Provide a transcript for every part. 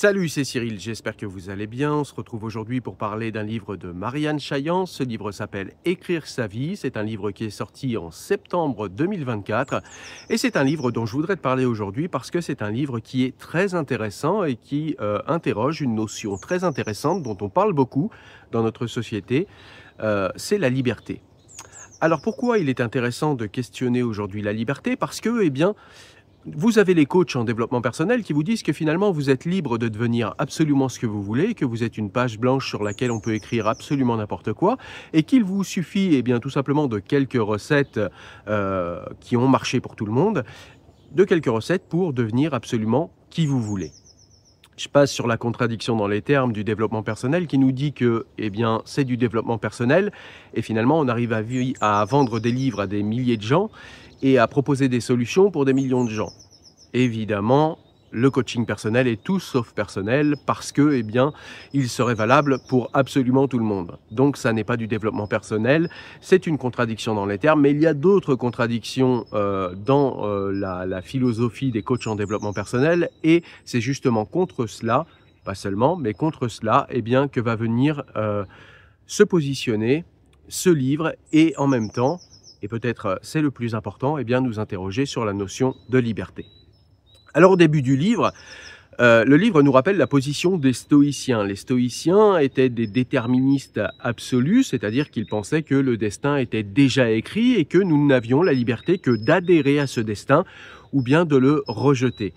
Salut, c'est Cyril, j'espère que vous allez bien. On se retrouve aujourd'hui pour parler d'un livre de Marianne Chaillan. Ce livre s'appelle Écrire sa vie. C'est un livre qui est sorti en septembre 2024. Et c'est un livre dont je voudrais te parler aujourd'hui parce que c'est un livre qui est très intéressant et qui interroge une notion très intéressante dont on parle beaucoup dans notre société. C'est la liberté. Alors pourquoi il est intéressant de questionner aujourd'hui la liberté? Parce que, eh bien, vous avez les coachs en développement personnel qui vous disent que finalement vous êtes libre de devenir absolument ce que vous voulez, que vous êtes une page blanche sur laquelle on peut écrire absolument n'importe quoi et qu'il vous suffit eh bien, tout simplement de quelques recettes qui ont marché pour tout le monde, de quelques recettes pour devenir absolument qui vous voulez. Je passe sur la contradiction dans les termes du développement personnel qui nous dit que eh bien, c'est du développement personnel et finalement on arrive à vendre des livres à des milliers de gens et à proposer des solutions pour des millions de gens. Évidemment, le coaching personnel est tout sauf personnel parce que, eh bien, il serait valable pour absolument tout le monde. Donc, ça n'est pas du développement personnel, c'est une contradiction dans les termes, mais il y a d'autres contradictions dans la philosophie des coachs en développement personnel et c'est justement contre cela, pas seulement, mais contre cela, eh bien, que va venir se positionner ce livre et en même temps, et peut-être c'est le plus important, eh bien, nous interroger sur la notion de liberté. Alors au début du livre, le livre nous rappelle la position des stoïciens. Les stoïciens étaient des déterministes absolus, c'est-à-dire qu'ils pensaient que le destin était déjà écrit et que nous n'avions la liberté que d'adhérer à ce destin ou bien de le rejeter.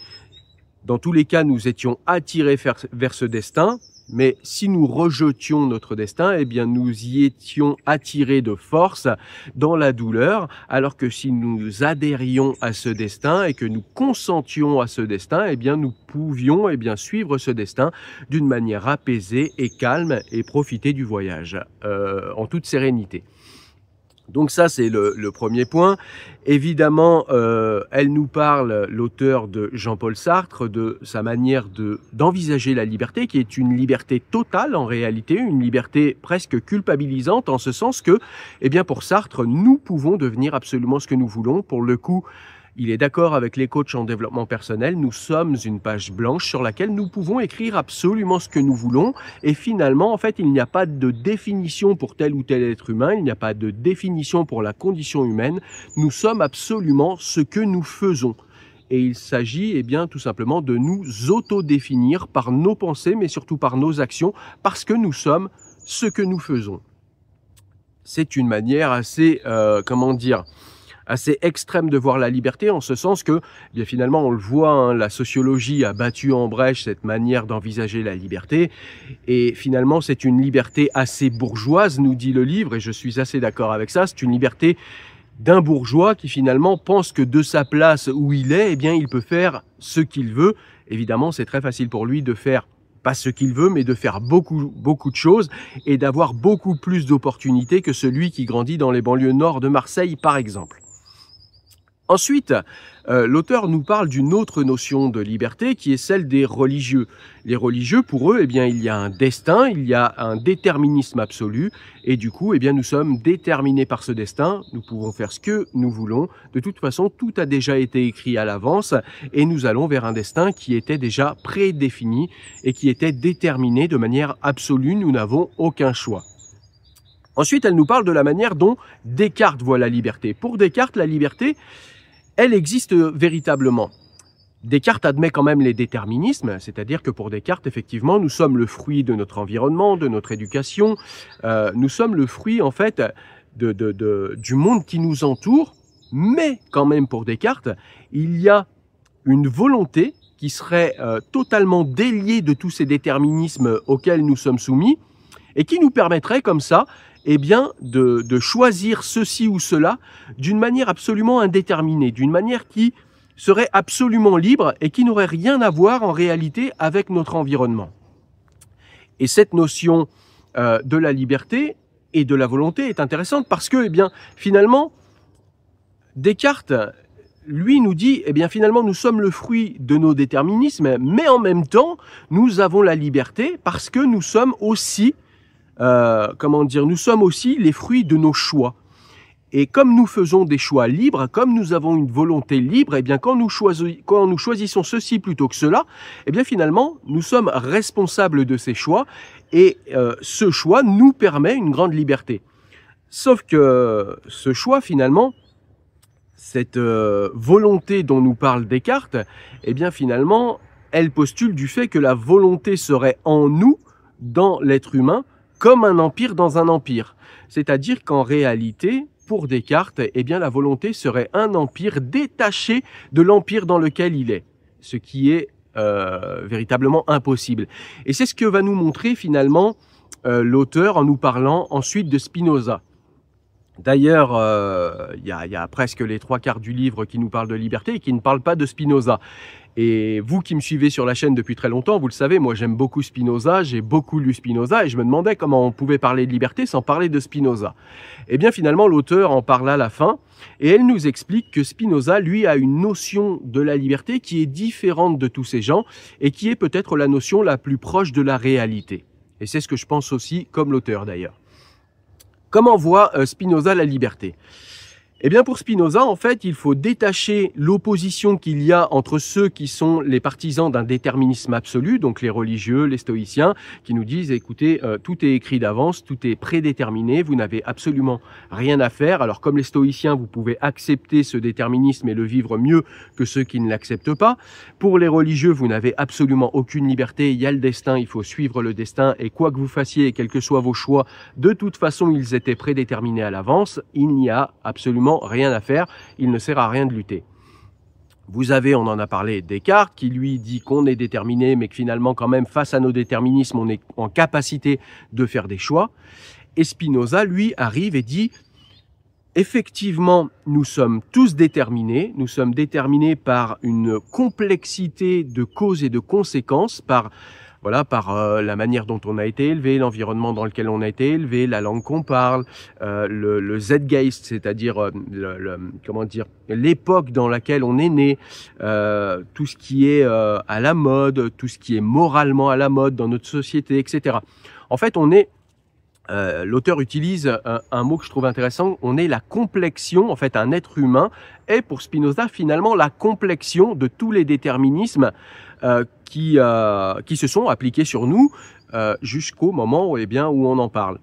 Dans tous les cas, nous étions attirés vers ce destin, mais si nous rejetions notre destin, eh bien nous y étions attirés de force dans la douleur, alors que si nous adhérions à ce destin et que nous consentions à ce destin, eh bien nous pouvions suivre ce destin d'une manière apaisée et calme et profiter du voyage en toute sérénité. Donc ça, c'est le premier point. Évidemment, elle nous parle, l'auteur de Jean-Paul Sartre, de sa manière d'envisager la liberté, qui est une liberté totale en réalité, une liberté presque culpabilisante, en ce sens que, eh bien, pour Sartre, nous pouvons devenir absolument ce que nous voulons. Pour le coup, il est d'accord avec les coachs en développement personnel, nous sommes une page blanche sur laquelle nous pouvons écrire absolument ce que nous voulons et finalement, en fait, il n'y a pas de définition pour tel ou tel être humain, il n'y a pas de définition pour la condition humaine, nous sommes absolument ce que nous faisons. Et il s'agit eh bien, tout simplement de nous autodéfinir par nos pensées, mais surtout par nos actions, parce que nous sommes ce que nous faisons. C'est une manière assez, assez extrême de voir la liberté, en ce sens que, eh bien finalement, on le voit, hein, la sociologie a battu en brèche cette manière d'envisager la liberté, et finalement, c'est une liberté assez bourgeoise, nous dit le livre, et je suis assez d'accord avec ça, c'est une liberté d'un bourgeois qui finalement pense que de sa place où il est, eh bien, il peut faire ce qu'il veut. Évidemment, c'est très facile pour lui de faire pas ce qu'il veut, mais de faire beaucoup de choses et d'avoir beaucoup plus d'opportunités que celui qui grandit dans les banlieues nord de Marseille, par exemple. Ensuite, l'auteur nous parle d'une autre notion de liberté qui est celle des religieux. Les religieux, pour eux, eh bien, il y a un destin, il y a un déterminisme absolu et du coup, eh bien, nous sommes déterminés par ce destin, nous pouvons faire ce que nous voulons. De toute façon, tout a déjà été écrit à l'avance et nous allons vers un destin qui était déjà prédéfini et qui était déterminé de manière absolue, nous n'avons aucun choix. Ensuite, elle nous parle de la manière dont Descartes voit la liberté. Pour Descartes, la liberté, elle existe véritablement. Descartes admet quand même les déterminismes, c'est-à-dire que pour Descartes, effectivement, nous sommes le fruit de notre environnement, de notre éducation, nous sommes le fruit, en fait, du monde qui nous entoure, mais quand même pour Descartes, il y a une volonté qui serait totalement déliée de tous ces déterminismes auxquels nous sommes soumis, et qui nous permettrait comme ça, eh bien, de choisir ceci ou cela d'une manière absolument indéterminée, d'une manière qui serait absolument libre et qui n'aurait rien à voir en réalité avec notre environnement. Et cette notion de la liberté et de la volonté est intéressante parce que, eh bien, finalement, Descartes, lui, nous dit, eh bien, finalement, nous sommes le fruit de nos déterminismes, mais en même temps, nous avons la liberté parce que nous sommes aussi nous sommes aussi les fruits de nos choix. Et comme nous faisons des choix libres, comme nous avons une volonté libre, eh bien quand nous choisissons ceci plutôt que cela, eh bien finalement, nous sommes responsables de ces choix et ce choix nous permet une grande liberté. Sauf que ce choix, finalement, cette volonté dont nous parle Descartes, eh bien finalement, elle postule du fait que la volonté serait en nous, dans l'être humain, comme un empire dans un empire. C'est-à-dire qu'en réalité, pour Descartes, eh bien, la volonté serait un empire détaché de l'empire dans lequel il est, ce qui est véritablement impossible. Et c'est ce que va nous montrer finalement l'auteur en nous parlant ensuite de Spinoza. D'ailleurs, il y a presque les 3/4 du livre qui nous parle de liberté et qui ne parle pas de Spinoza. Et vous qui me suivez sur la chaîne depuis très longtemps, vous le savez, moi j'aime beaucoup Spinoza, j'ai beaucoup lu Spinoza et je me demandais comment on pouvait parler de liberté sans parler de Spinoza. Et bien finalement l'auteur en parle à la fin et elle nous explique que Spinoza, lui, a une notion de la liberté qui est différente de tous ces gens et qui est peut-être la notion la plus proche de la réalité. Et c'est ce que je pense aussi comme l'auteur d'ailleurs. Comment voit Spinoza la liberté ? Eh bien pour Spinoza, en fait, il faut détacher l'opposition qu'il y a entre ceux qui sont les partisans d'un déterminisme absolu, donc les religieux, les stoïciens, qui nous disent, écoutez, tout est écrit d'avance, tout est prédéterminé, vous n'avez absolument rien à faire. Alors comme les stoïciens, vous pouvez accepter ce déterminisme et le vivre mieux que ceux qui ne l'acceptent pas. Pour les religieux, vous n'avez absolument aucune liberté, il y a le destin, il faut suivre le destin, et quoi que vous fassiez, et quels que soient vos choix, de toute façon, ils étaient prédéterminés à l'avance, il n'y a absolument rien à faire, il ne sert à rien de lutter. Vous avez, on en a parlé, Descartes, qui lui dit qu'on est déterminé, mais que finalement, quand même, face à nos déterminismes, on est en capacité de faire des choix. Et Spinoza, lui, arrive et dit, effectivement, nous sommes tous déterminés, nous sommes déterminés par une complexité de causes et de conséquences, par la manière dont on a été élevé, l'environnement dans lequel on a été élevé, la langue qu'on parle, le Zeitgeist, c'est-à-dire l'époque dans laquelle on est né, tout ce qui est à la mode, tout ce qui est moralement à la mode dans notre société, etc. En fait, on est l'auteur utilise un mot que je trouve intéressant, on est la complexion, en fait un être humain est pour Spinoza finalement la complexion de tous les déterminismes qui se sont appliqués sur nous jusqu'au moment où on en parle.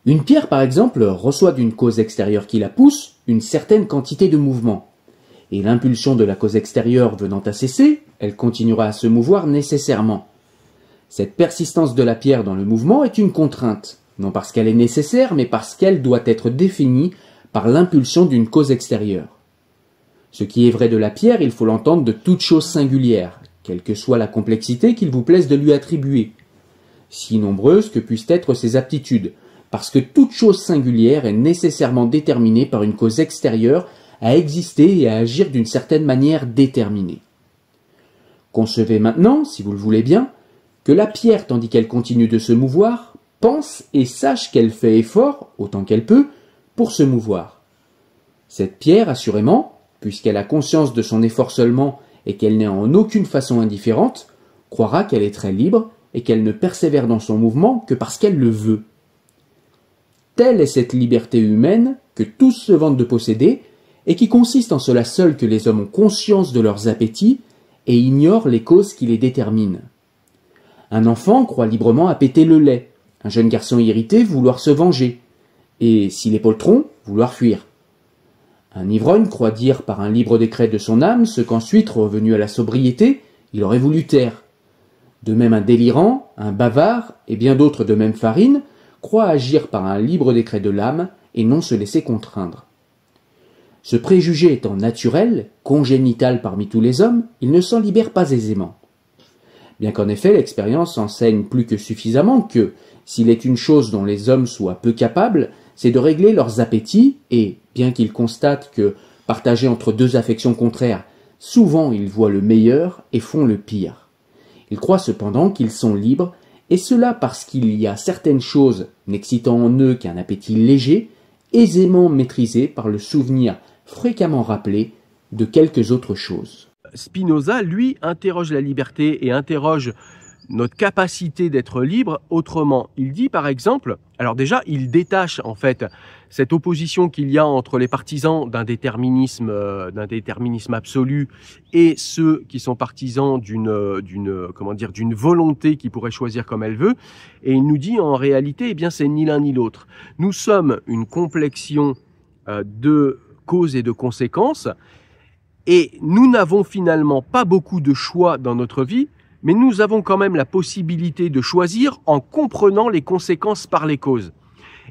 Une pierre par exemple reçoit d'une cause extérieure qui la pousse une certaine quantité de mouvement. Et l'impulsion de la cause extérieure venant à cesser, elle continuera à se mouvoir nécessairement. Cette persistance de la pierre dans le mouvement est une contrainte, non parce qu'elle est nécessaire, mais parce qu'elle doit être définie par l'impulsion d'une cause extérieure. Ce qui est vrai de la pierre, il faut l'entendre de toute chose singulière, quelle que soit la complexité qu'il vous plaise de lui attribuer, si nombreuses que puissent être ses aptitudes, parce que toute chose singulière est nécessairement déterminée par une cause extérieure à exister et à agir d'une certaine manière déterminée. Concevez maintenant, si vous le voulez bien, que la pierre, tandis qu'elle continue de se mouvoir, pense et sache qu'elle fait effort, autant qu'elle peut, pour se mouvoir. Cette pierre, assurément, puisqu'elle a conscience de son effort seulement et qu'elle n'est en aucune façon indifférente, croira qu'elle est très libre et qu'elle ne persévère dans son mouvement que parce qu'elle le veut. Telle est cette liberté humaine que tous se vantent de posséder et qui consiste en cela seul que les hommes ont conscience de leurs appétits et ignorent les causes qui les déterminent. Un enfant croit librement à péter le lait, un jeune garçon irrité vouloir se venger, et, s'il est poltron, vouloir fuir. Un ivrogne croit dire par un libre décret de son âme ce qu'ensuite, revenu à la sobriété, il aurait voulu taire. De même un délirant, un bavard, et bien d'autres de même farine, croient agir par un libre décret de l'âme et non se laisser contraindre. Ce préjugé étant naturel, congénital parmi tous les hommes, il ne s'en libère pas aisément. Bien qu'en effet l'expérience enseigne plus que suffisamment que, s'il est une chose dont les hommes soient peu capables, c'est de régler leurs appétits et, bien qu'ils constatent que, partagés entre deux affections contraires, souvent ils voient le meilleur et font le pire. Ils croient cependant qu'ils sont libres, et cela parce qu'il y a certaines choses, n'excitant en eux qu'un appétit léger, aisément maîtrisées par le souvenir fréquemment rappelé de quelques autres choses. Spinoza, lui, interroge la liberté et interroge notre capacité d'être libre autrement. Il dit par exemple, alors déjà il détache en fait cette opposition qu'il y a entre les partisans d'un déterminisme absolu et ceux qui sont partisans d'une volonté qui pourrait choisir comme elle veut, et il nous dit en réalité, eh bien c'est ni l'un ni l'autre. Nous sommes une complexion de causes et de conséquences, et nous n'avons finalement pas beaucoup de choix dans notre vie, mais nous avons quand même la possibilité de choisir en comprenant les conséquences par les causes.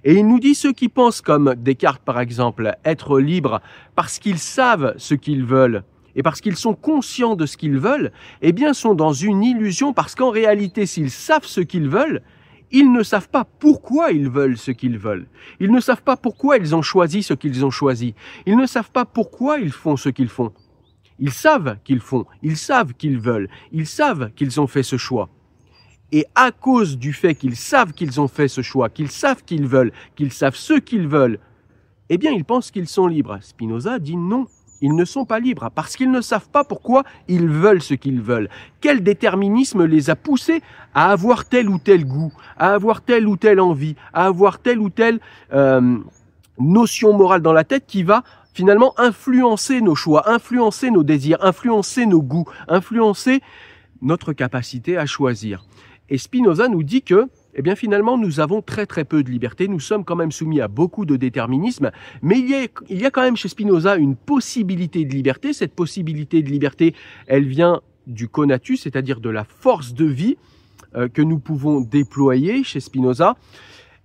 Et il nous dit, ceux qui pensent comme Descartes par exemple, être libres parce qu'ils savent ce qu'ils veulent et parce qu'ils sont conscients de ce qu'ils veulent, eh bien sont dans une illusion, parce qu'en réalité, s'ils savent ce qu'ils veulent, ils ne savent pas pourquoi ils veulent ce qu'ils veulent. Ils ne savent pas pourquoi ils ont choisi ce qu'ils ont choisi. Ils ne savent pas pourquoi ils font ce qu'ils font. Ils savent qu'ils font, ils savent qu'ils veulent, ils savent qu'ils ont fait ce choix. Et à cause du fait qu'ils savent qu'ils ont fait ce choix, qu'ils savent qu'ils veulent, qu'ils savent ce qu'ils veulent, eh bien ils pensent qu'ils sont libres. Spinoza dit non, ils ne sont pas libres, parce qu'ils ne savent pas pourquoi ils veulent ce qu'ils veulent. Quel déterminisme les a poussés à avoir tel ou tel goût, à avoir telle ou telle envie, à avoir telle ou telle notion morale dans la tête qui va finalement influencer nos choix, influencer nos désirs, influencer nos goûts, influencer notre capacité à choisir. Et Spinoza nous dit que, eh bien finalement, nous avons très très peu de liberté, nous sommes quand même soumis à beaucoup de déterminisme, mais il y a quand même chez Spinoza une possibilité de liberté. Cette possibilité de liberté, elle vient du conatus, c'est-à-dire de la force de vie que nous pouvons déployer chez Spinoza.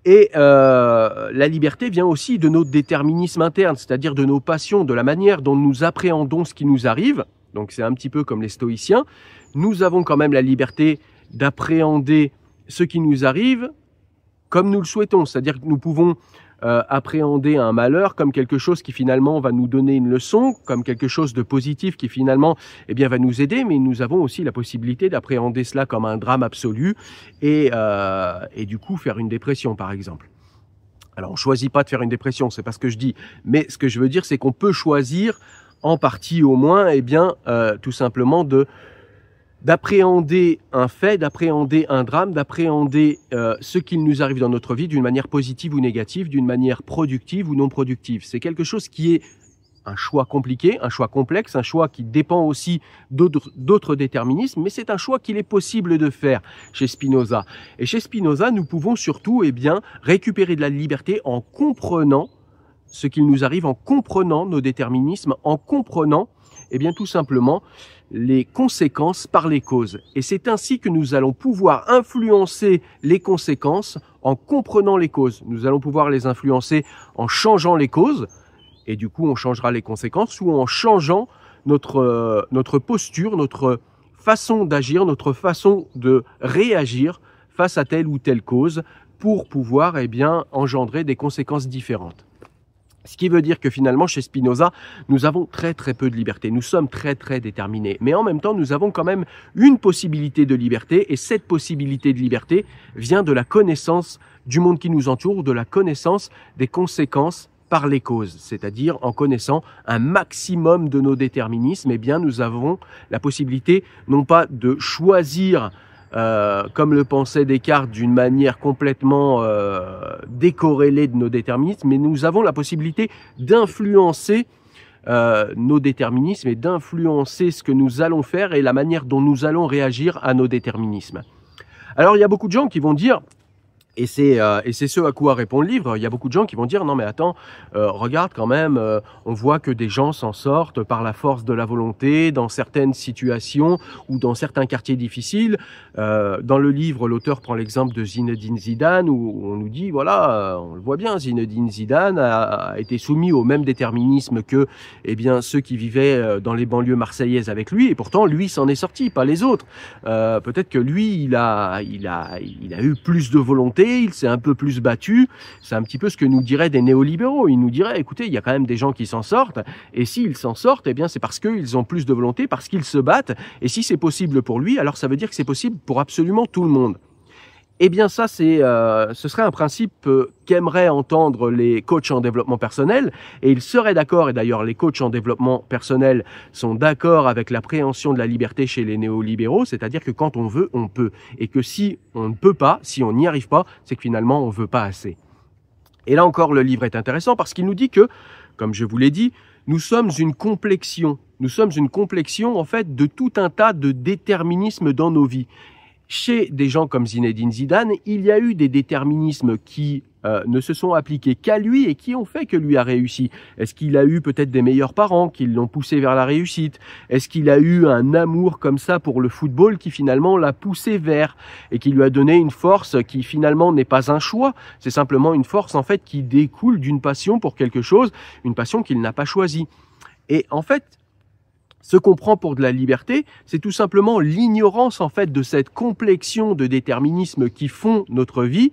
Et la liberté vient aussi de nos déterminismes internes, c'est-à-dire de nos passions, de la manière dont nous appréhendons ce qui nous arrive. Donc c'est un petit peu comme les stoïciens. Nous avons quand même la liberté d'appréhender ce qui nous arrive comme nous le souhaitons. C'est-à-dire que nous pouvons appréhender un malheur comme quelque chose qui finalement va nous donner une leçon, comme quelque chose de positif qui finalement va nous aider, mais nous avons aussi la possibilité d'appréhender cela comme un drame absolu et du coup faire une dépression par exemple. Alors on ne choisit pas de faire une dépression, c'est pas ce que je dis, mais ce que je veux dire c'est qu'on peut choisir en partie au moins tout simplement d'appréhender un fait, d'appréhender un drame, d'appréhender ce qu'il nous arrive dans notre vie d'une manière positive ou négative, d'une manière productive ou non productive. C'est quelque chose qui est un choix compliqué, un choix complexe, un choix qui dépend aussi d'autres déterminismes, mais c'est un choix qu'il est possible de faire chez Spinoza. Et chez Spinoza, nous pouvons surtout récupérer de la liberté en comprenant ce qu'il nous arrive, en comprenant nos déterminismes, en comprenant tout simplement les conséquences par les causes. Et c'est ainsi que nous allons pouvoir influencer les conséquences en comprenant les causes. Nous allons pouvoir les influencer en changeant les causes, et du coup on changera les conséquences, ou en changeant notre posture, notre façon d'agir, notre façon de réagir face à telle ou telle cause pour pouvoir engendrer des conséquences différentes. Ce qui veut dire que finalement, chez Spinoza, nous avons très très peu de liberté. Nous sommes très très déterminés. Mais en même temps, nous avons quand même une possibilité de liberté. Et cette possibilité de liberté vient de la connaissance du monde qui nous entoure, de la connaissance des conséquences par les causes. C'est-à-dire en connaissant un maximum de nos déterminismes, nous avons la possibilité non pas de choisir comme le pensait Descartes, d'une manière complètement décorrélée de nos déterminismes, mais nous avons la possibilité d'influencer nos déterminismes et d'influencer ce que nous allons faire et la manière dont nous allons réagir à nos déterminismes. Alors il y a beaucoup de gens qui vont dire, et c'est ce à quoi répond le livre, il y a beaucoup de gens qui vont dire « Non mais attends, regarde quand même, on voit que des gens s'en sortent par la force de la volonté dans certaines situations ou dans certains quartiers difficiles. » Dans le livre, l'auteur prend l'exemple de Zinedine Zidane où on nous dit « Voilà, on le voit bien, Zinedine Zidane a été soumis au même déterminisme que ceux qui vivaient dans les banlieues marseillaises avec lui, et pourtant lui s'en est sorti, pas les autres. Peut-être que lui, il a eu plus de volonté, il s'est un peu plus battu. C'est un petit peu ce que nous diraient des néolibéraux. Ils nous diraient, écoutez, il y a quand même des gens qui s'en sortent, et s'ils s'en sortent, c'est parce qu'ils ont plus de volonté, parce qu'ils se battent, et si c'est possible pour lui, alors ça veut dire que c'est possible pour absolument tout le monde. Eh bien ça, ce serait un principe qu'aimeraient entendre les coachs en développement personnel, et ils seraient d'accord, et d'ailleurs les coachs en développement personnel sont d'accord avec l'appréhension de la liberté chez les néolibéraux, c'est-à-dire que quand on veut, on peut, et que si on ne peut pas, si on n'y arrive pas, c'est que finalement on ne veut pas assez. Et là encore, le livre est intéressant parce qu'il nous dit que, comme je vous l'ai dit, nous sommes une complexion. Nous sommes une complexion, en fait, de tout un tas de déterminismes dans nos vies. Chez des gens comme Zinedine Zidane, il y a eu des déterminismes qui ne se sont appliqués qu'à lui et qui ont fait que lui a réussi. Est-ce qu'il a eu peut-être des meilleurs parents qui l'ont poussé vers la réussite? Est-ce qu'il a eu un amour comme ça pour le football qui finalement l'a poussé vers et qui lui a donné une force qui finalement n'est pas un choix, c'est simplement une force en fait qui découle d'une passion pour quelque chose, une passion qu'il n'a pas choisie. Et en fait, ce qu'on prend pour de la liberté, c'est tout simplement l'ignorance en fait de cette complexion de déterminismes qui font notre vie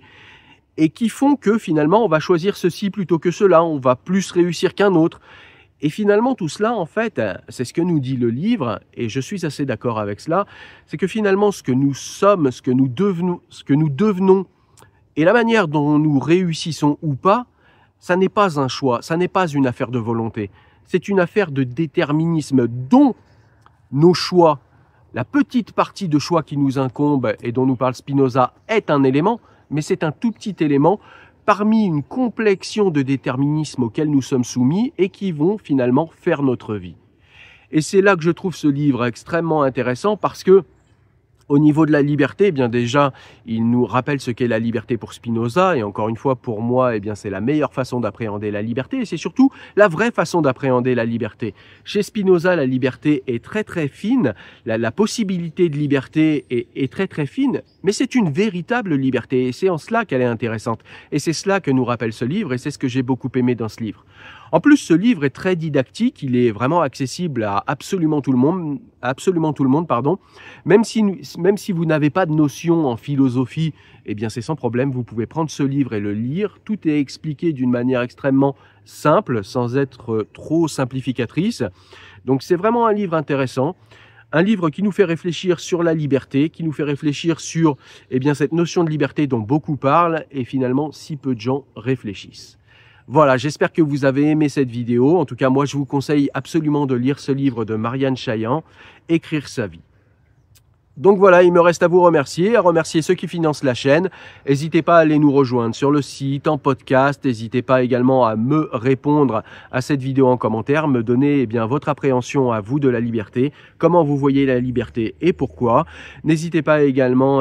et qui font que finalement on va choisir ceci plutôt que cela, on va plus réussir qu'un autre. Et finalement tout cela en fait, c'est ce que nous dit le livre et je suis assez d'accord avec cela, c'est que finalement ce que nous sommes, ce que nous devenons et la manière dont nous réussissons ou pas, ça n'est pas un choix, ça n'est pas une affaire de volonté. C'est une affaire de déterminisme dont nos choix, la petite partie de choix qui nous incombe et dont nous parle Spinoza est un élément, mais c'est un tout petit élément parmi une complexion de déterminismes auxquels nous sommes soumis et qui vont finalement faire notre vie. Et c'est là que je trouve ce livre extrêmement intéressant parce que au niveau de la liberté, eh bien déjà, il nous rappelle ce qu'est la liberté pour Spinoza, et encore une fois, pour moi, eh bien c'est la meilleure façon d'appréhender la liberté, et c'est surtout la vraie façon d'appréhender la liberté. Chez Spinoza, la liberté est très très fine, la possibilité de liberté est très très fine, mais c'est une véritable liberté, et c'est en cela qu'elle est intéressante. Et c'est cela que nous rappelle ce livre, et c'est ce que j'ai beaucoup aimé dans ce livre. En plus, ce livre est très didactique, il est vraiment accessible à absolument tout le monde, même si vous n'avez pas de notion en philosophie, eh bien c'est sans problème, vous pouvez prendre ce livre et le lire. Tout est expliqué d'une manière extrêmement simple, sans être trop simplificatrice. Donc c'est vraiment un livre intéressant. Un livre qui nous fait réfléchir sur la liberté, qui nous fait réfléchir sur cette notion de liberté dont beaucoup parlent et finalement si peu de gens réfléchissent. Voilà, j'espère que vous avez aimé cette vidéo. En tout cas, moi, je vous conseille absolument de lire ce livre de Marianne Chaillan, Écrire sa vie. Donc voilà, il me reste à vous remercier, à remercier ceux qui financent la chaîne. N'hésitez pas à aller nous rejoindre sur le site, en podcast. N'hésitez pas également à me répondre à cette vidéo en commentaire, me donner votre appréhension à vous de la liberté, comment vous voyez la liberté et pourquoi. N'hésitez pas également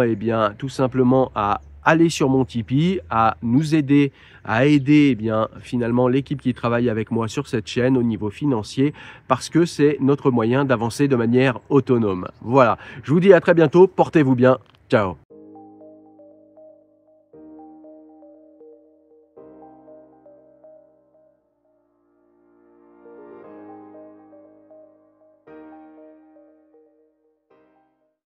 tout simplement à aller sur mon Tipeee, à nous aider, à aider finalement l'équipe qui travaille avec moi sur cette chaîne au niveau financier parce que c'est notre moyen d'avancer de manière autonome. Voilà, je vous dis à très bientôt, portez-vous bien, ciao.